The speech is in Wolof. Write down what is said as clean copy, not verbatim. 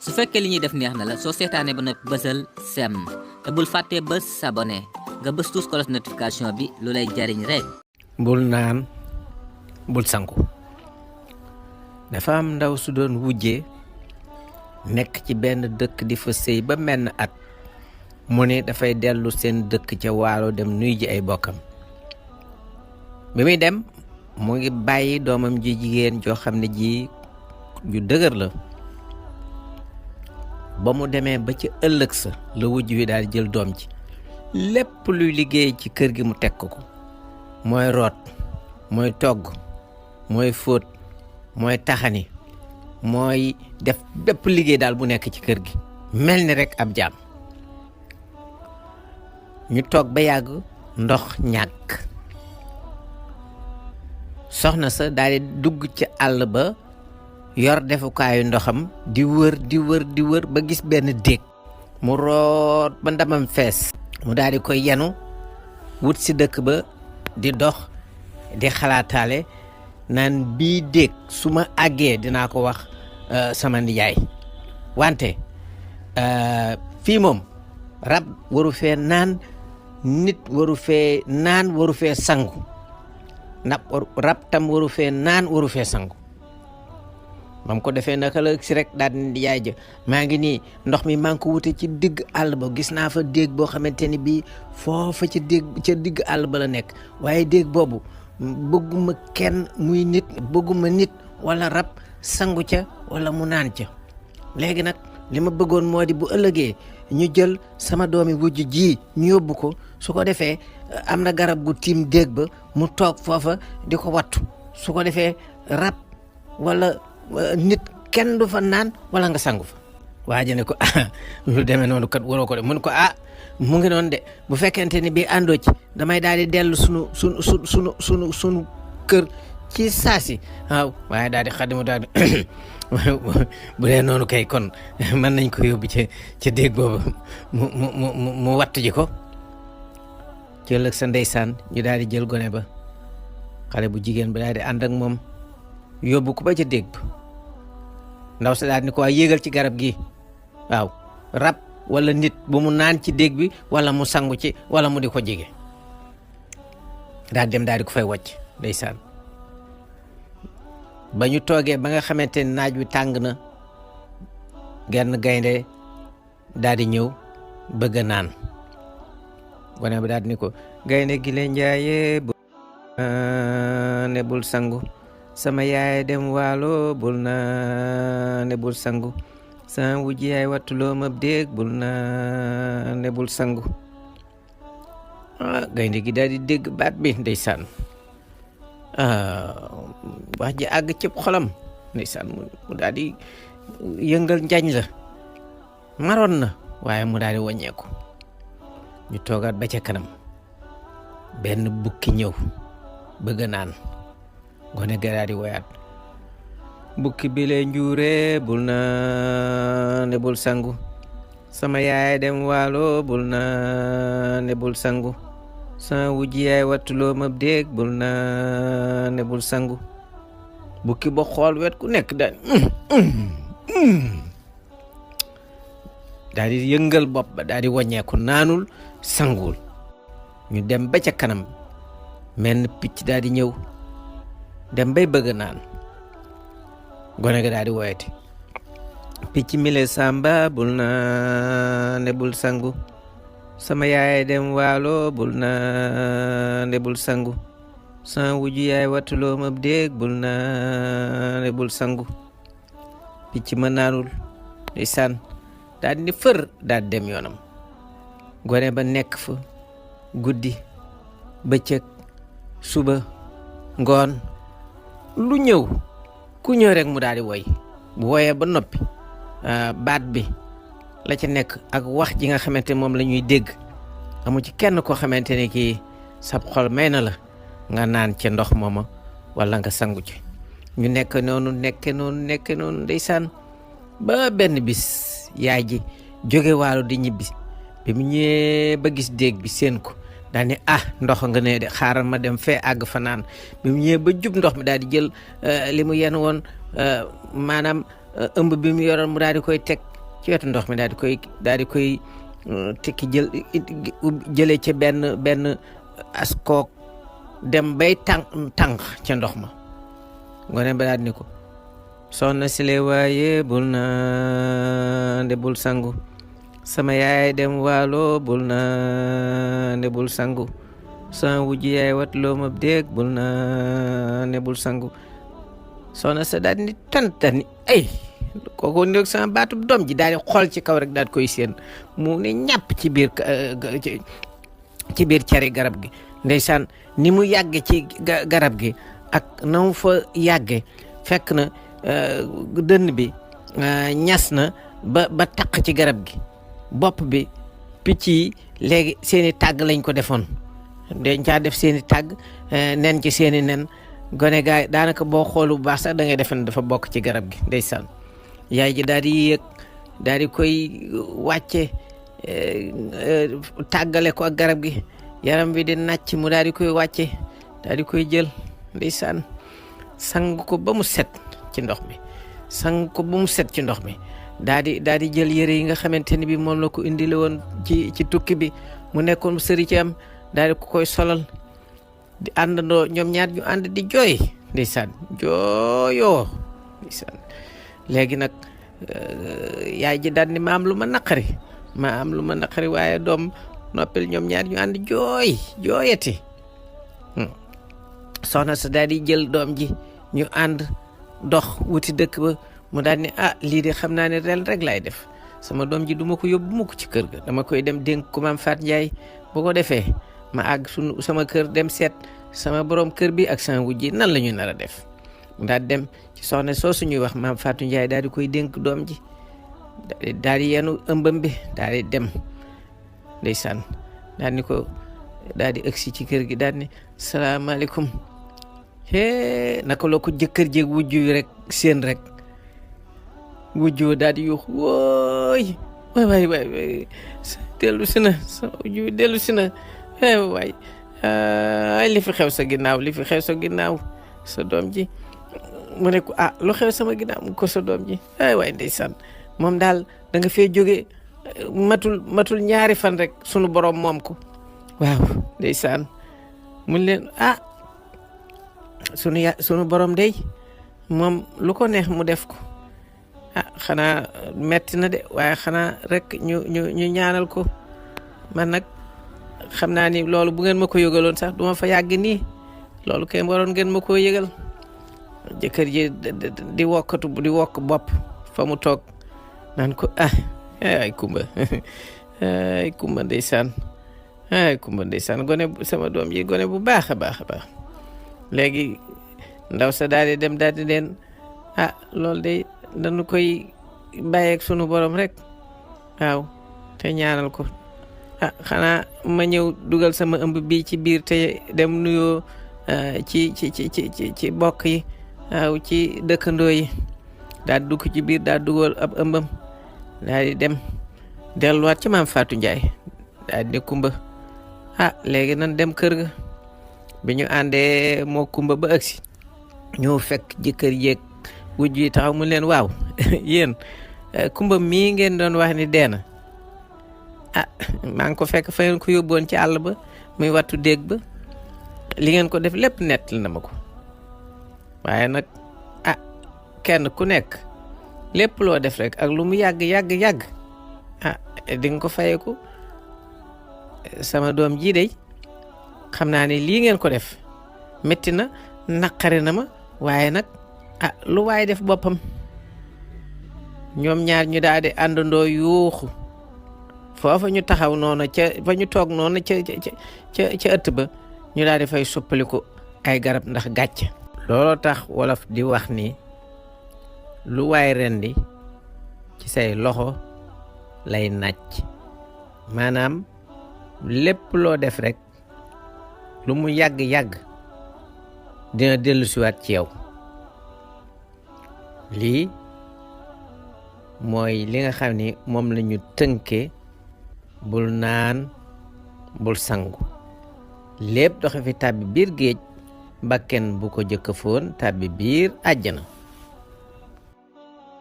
su fekkee li ñuy def neex na la soo seetaanee ba noppi bësal sem te bul fàttee bës s'abonné nga bës tous cloche notification bi lu lay jariñ rek. bul naan bul sangu. dafa am ndaw su doon wujjee nekk ci benn dëkk di fa sëy ba menn at mu ne dafay dellu seen dëkk ca waalo dem nuy ji ay bokkam. bi muy dem mu ngi bàyyi doomam ji jigéen joo xam ne ji ju dëgër la. ba mu demee ba ci ëllëg sa la wujj wi daal jël doom ji lépp luy liggéey ci kër gi mu teg ko mooy root mooy togg mooy fóot mooy taxani mooy def bépp liggéey daal bu nekk ci kër gi mel ni rek ab jaam. ñu toog ba yàgg ndox ñàkk soxna sa daal di dugg ci àll ba yor defukaayu ndoxam di wër ba gis benn déeg mu root ba ndamam fees mu daal di koy yenu wut si dëkk ba di dox di xalaataale naan bii déeg su ma àggee dinaa ko wax sama nijaay wante fii moom rab waru fee naan nit waru fee naan waru fee sangu rab tam waru fee naan waru fee sangu. mam ko defee naka la si rek daal di yaay ja maa ngi nii ndox mi maa ngi ko wute ci digg àll ba gis naa fa déeg boo xamante ni bii foofa ca digg àll ba la nekk waaye déeg boobu bëgguma kenn muy nit bëgguma nit wala rab sangu ca wala mu naan ca. léegi nag li ma bëggoon moo di bu ëllëgee ñu jël sama doomi wujj ji ñu yóbbu ko su ko defee am na garab gu tiim déeg ba mu toog foofa di ko wattu su ko defee rab wala nit kenn du fa naan wala nga sangu fa. waa ji ne ko lu demee noonu kat waroo ko de mun ko mu ngi noonu de bu fekkente ni bii àndoo ci damay daal di dellu sunu kër ci saasi waaw waaye daal di xadimu daal di bu dee noonu kay kon mën nañ ko yóbbu ca déeg boobu mu wattu ji ko. ci ëllëg sa ndeysaan ñu daal di jël gone ba xale bu jigéen ba daal di ànd ak moom yóbbu ko ba ca déeg ba. ndaw sa daal ni ko yéegal ci garab gi waaw rab wala nit bu mu naan ci déeg bi wala mu sangu ci wala mu di ko jege daal dem daal di ko fay wàcc ndeysaan. ba ñu toogee ba nga xamante ni naaj wi tàng na genn gaynde daal di ñëw bëgg a naan gone ba daal di ni ko gaynde gi leen njaayee ne bul sangu sama yaay dem waalo bul na ne bul sangu sama wujj yaay wattuloo ma déeg bul na ne bul sangu. gaynde gi daal di dégg baat bi ndeysaan wax ji àgg cëb xolam ndeysaan mu daal di yëngal njañ la maroon na waaye mu daal di wàññeeku. ñu toogaat ba ca kanam benn bukki ñëw bëgg naan gone ga daal di woyaat bukki bi lay njuure bul na ne bul sangu sama yaay dem waalo bul na ne bul sangu sama wujj yaay wattuloo ma déeg bul na ne bul sangu. bukki ba xool wet ku nekk daal daal di yëngal bopp ba daal di wàññeeku naanul sanguwul. ñu dem ba ca kanam menn picc daal di ñëw dem bay bëgg naan gone ga daal di woyati picc mi le samba bul na ne bul sangu sama yaay dem waalo bul na ne bul sangu sama wujj yaay wattuloo ma déeg bul na ne bul sangu. picc ma naanul ndeysaan daal di ni fër daal dem yoonam. gone ba nekk fa guddi bëccëg suba ngoon lu ñëw ku ñëw rek mu daal di woy bu woyee ba noppi baat bi la ca nekk ak wax ji nga xamante moom la ñuy dégg amu ci kenn koo xamante ne kii sab xol may na la nga naan ca ndox mooma wala nga sangu ci. ñu nekk noonu ndeysaan ba benn bis yaay ji jóge waalo di ñibbi bi mu ñëwee ba gis déeg bi seen ko daal ni ndox nga ne de xaaral ma dem fee àgg fa naan bi mu ñëwee ba jub ndox mi daal di jël li mu yenn woon maanaam ëmb bi mu yoroon mu daal di koy teg ci wetu ndox mi daal di koy tekki jëlee ca benn askook dem bay tànk ca ndox ma gone ba daal ni ko soxna si le waaye bul naan de bul sangu sama yaay dem waalo bul naan de bul sangu sama wujj yaay wat loo ma déeg bul naan de bul sangu soxna sa daal ni tantani ay kooku ndég sama baatu doom ji daal di xool ci kaw rek daal koy seen mu ne ñàpp ci biir cari garab gi ndeysaan ni mu yàgge ci garab gi ak na mu fa yàgge fekk na dënn bi ñas na ba taq ci garab gi bopp bi picc yi léegi seeni tàgg lañ ko defoon dañ caa def seeni tàgg nen ci seeni nen gone gaay daanaka boo xoolu bu baax sax da ngay defen dafa bokk ci garab gi ndeysaan yaay ji daal di yéeg daal di koy wàcce tàggale ko ak garab gi yaram bi di nàcc mu daal di koy wàcce daal di koy jël ndeysaan sang ko ba mu set ci ndox mi daal di jël yére yi nga xamante ni bi moom la ko indile woon ci tukki bi mu nekkoon sëri ci am daal di ko koy solal di àndandoo ñoom ñaar ñu ànd di jooy ndeysaan jooyoo ndeysaan léegi nag yaay ji daal ni ma am lu ma naqari waaye doom noppil ñoom ñaar ñu ànd jooyati soxna sa daal di jël doom ji ñu ànd dox wuti dëkk ba mu daal ni lii de xam naa ne ren rek laay def sama doom ji duma ko yóbbu mukk ci kër ga dama koy dem dénk ko maam Faat Njaay bu ko defee ma àgg sama kër dem seet sama borom kër bi ak sama wujji nan la ñu nar a def daal dem ci soxna soo suñuy wax maam Fatou Ndiaye daal di koy dénk doom ji daal di yenu ëmbam bi daal di dem ndeysaan daal ni ko daal di ëgsi ci kër gi daal ni salaamaaleykum naka loo ko jëkkër jéeg wujju rek seen rek wujju daal di yuux wooy waay dellu si na sama wujju dellu si na waay li fi xew sa ginnaaw sa doom ji mu ne ko lu xew sama ginnaaw mu ko sa doom ji waay ndeysaan moom daal da nga fee jóge matul ñaari fan rek sunu borom moom ko waaw ndeysaan mun leen sunu borom day moom lu ko neex mu def ko xanaa metti na de waaye xanaa rek ñu ñaanal ko man nag xam naa ni loolu bu ngeen ma ko yëgaloon sax duma fa yàgg nii loolu kay waroon ngeen ma koo yëgal jëkkër ji di wokk bopp fa mu toog naan ko ay kumba ndeysaan gone sama doom yi gone bu baax a baax léegi ndaw sa daal di dem daal di leen loolu de dañu koy bàyyeeg sunu borom rek waaw te ñaanal ko xanaa ma ñëw dugal sama ëmb bi ci biir te dem nuyoo ci bokk yi waaw ci dëkkandoo yi daal dugg ci biir daal dugal ab ëmbam daal di dem delluwaat ci maam Fatou Ndiaye daal di ne kumba léegi nan dem kër ga bi ñu àndee moo kumba ba agsi ñëw fekk jëkkër yeeg wujj yi taxaw mu leen waaw yéen kumba mii ngeen doon wax ni dee na maa ngi ko fekk fa ngeen ko yóbboon ci àll ba muy wattu déeg ba li ngeen ko def lépp nettali na ma ko waaye nag kenn ku nekk lépp loo def rek ak lu mu yàgg di nga ko fayeku sama doom jii day xam naa ne lii ngeen ko def métti na naqari na ma waaye nag lu waay def boppam ñoom ñaar ñu daal di àndandoo yuuxu foofa ñu taxaw noonu fa ñu toog noonu ca ëtt ba ñu daal di fay soppaliku ay garab ndax gàcce looloo tax wolof di wax ni lu waay rendi ci say loxo lay nàcc maanaam lépp loo def rek lu mu yàgg dina dellu siwaat ci yow lii mooy li nga xam ni moom la ñu tënke bul naan bul sangu lépp doxe fi tàbbi biir géej bakken bu ko jëkk foon tàbbi biir àjjana